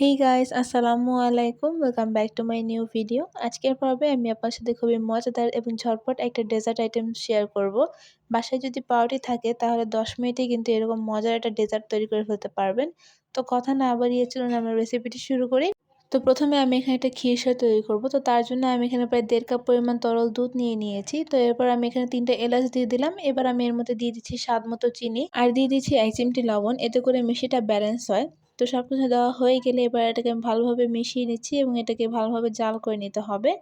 Hey guys আসসালামু আলাইকুম welcome back to my new video. আজকের পর্বে আমি আপনার সাথে খুবই মজাদার এবং ঝটপট একটা ডেজার্ট আইটেম শেয়ার করব। বাসায় যদি পাউরুটি থাকে তাহলে 10 মিনিটেই কিন্তু এরকম মজার একটা ডেজার্ট তৈরি করে ফেলতে পারবেন। তো কথা না বাড়িয়ে চলুন আমরা রেসিপিটি শুরু করি। তো প্রথমে আমি এখানে একটা ক্ষীরসা তৈরি করব। তো তার জন্য আমি এখানে প্রায় 1.5 কাপ পরিমাণ তরল দুধ নিয়ে নিয়েছি। তো এরপর আমি এখানে 3টা এলাচ দিয়ে দিলাম। এবার আমি এর মধ্যে দিয়ে দিচ্ছি স্বাদ মতো চিনি আর দিয়ে দিচ্ছি 1 চিমটি লবণ। এতে করে মিষ্টিটা ব্যালেন্স হয়। তো সবকিছু দেওয়া হয়ে গেলে এবার এটাকে আমি ভালোভাবে মিশিয়ে নিচ্ছি এবং এটাকে ভালোভাবে জাল করে নিতে হবে।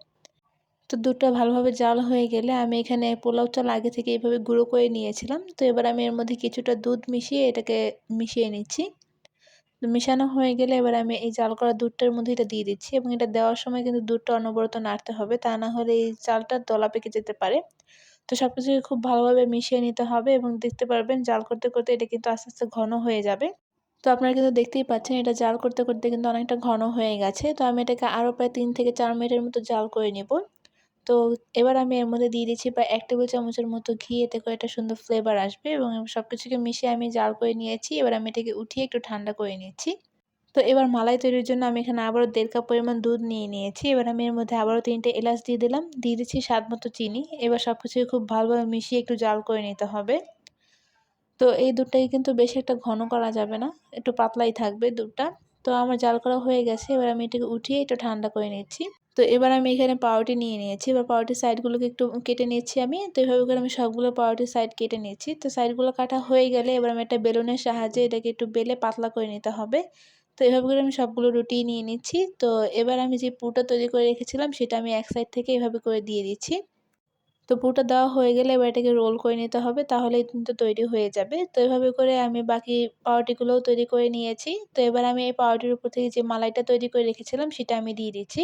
তো দুধটা ভালোভাবে জাল হয়ে গেলে আমি এখানে পোলাও চাল আগে থেকে এভাবে গুঁড়ো করে নিয়েছিলাম। তো এবার আমি এর মধ্যে কিছুটা দুধ মিশিয়ে এটাকে মিশিয়ে নিচ্ছি। তো মেশানো হয়ে গেলে এবার আমি এই জাল করা দুধটার মধ্যে এটা দিয়ে দিচ্ছি এবং এটা দেওয়ার সময় কিন্তু দুধটা অনবরত নাড়তে হবে, তা না হলে এই চালটা দলা পেকে যেতে পারে। তো সবকিছুকে খুব ভালোভাবে মিশিয়ে নিতে হবে এবং দেখতে পারবেন জাল করতে করতে এটা কিন্তু আস্তে আস্তে ঘন হয়ে যাবে। তো আপনারা কিন্তু দেখতেই পাচ্ছেন এটা জাল করতে করতে কিন্তু অনেকটা ঘন হয়ে গেছে। তো আমি এটাকে আরও প্রায় 3 থেকে 4 মিনিটের মতো জাল করে নেব। তো এবার আমি এর মধ্যে দিয়ে দিচ্ছি প্রায় 1 টেবিল চামচের মতো ঘি, এতে করে একটা সুন্দর ফ্লেভার আসবে এবং সবকিছুকে মিশিয়ে আমি জাল করে নিয়েছি। এবার আমি এটাকে উঠিয়ে একটু ঠান্ডা করে নিচ্ছি। তো এবার মালাই তৈরির জন্য আমি এখানে আবারও 1.5 কাপ পরিমাণ দুধ নিয়ে নিয়েছি। এবার আমি এর মধ্যে আবারও 3টে এলাচ দিয়ে দিলাম। দিয়ে দিচ্ছি স্বাদ মতো চিনি। এবার সবকিছুকে খুব ভালোভাবে মিশিয়ে একটু জাল করে নিতে হবে। তো এই দুধটাকে কিন্তু বেশি একটা ঘন করা যাবে না। একটু পাতলাই থাকবে দুধটা। তো আমার জাল করা হয়ে গেছে। এবার আমি এটাকে উঠিয়ে একটু ঠান্ডা করে নিচ্ছি। তো এবার আমি এখানে পাউরুটি নিয়ে নিয়েছি। এবার পাউরুটির সাইডগুলোকে একটু কেটে নিচ্ছি আমি। তো এভাবে করে আমি সবগুলো পাউরুটির সাইড কেটে নিচ্ছি। তো সাইডগুলো কাটা হয়ে গেলে এবার আমি একটা বেলুনের সাহায্যে এটাকে একটু বেলে পাতলা করে নিতে হবে। তো এভাবে করে আমি সবগুলো রুটি নিয়ে নিচ্ছি। তো এবার আমি যে পুরটা তৈরি করে রেখেছিলাম সেটা আমি এক সাইড থেকে এভাবে করে দিয়ে দিচ্ছি। তো পুরটা দেওয়া হয়ে গেলে এবার এটাকে রোল করে নিতে হবে, তাহলেই কিন্তু তৈরি হয়ে যাবে। তো এভাবে করে আমি বাকি পাউরুটিগুলোও তৈরি করে নিয়েছি। তো এবার আমি এই পাউরুটির উপর থেকে যে মালাইটা তৈরি করে রেখেছিলাম সেটা আমি দিয়ে দিচ্ছি।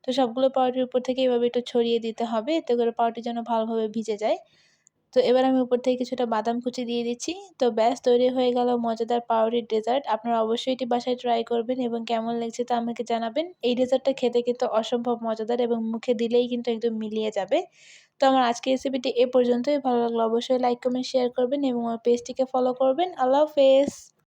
তো সবগুলো পাউরুটির উপর থেকে এভাবে একটু ছড়িয়ে দিতে হবে, এতে করে পাউরুটি যেন ভালোভাবে ভিজে যায়। তো এবার আমি উপর থেকে কিছুটা বাদাম কুচি দিয়ে দিচ্ছি। তো ব্যাস তৈরি হয়ে গেল মজাদার পাউরুটির ডেজার্ট। আপনারা অবশ্যই এটি বাসায় ট্রাই করবেন এবং কেমন লেগেছে তা আমাকে জানাবেন। এই ডেজার্টটা খেতে কিন্তু অসম্ভব মজাদার এবং মুখে দিলেই কিন্তু একদম মিলিয়ে যাবে। তো আমার আজকের রেসিপিটি এ পর্যন্তই। ভালো লাগলে অবশ্যই লাইক, কমেন্ট, শেয়ার করবেন এবং আমার পেজটিকে ফলো করবেন। আল্লাহ হাফেজ।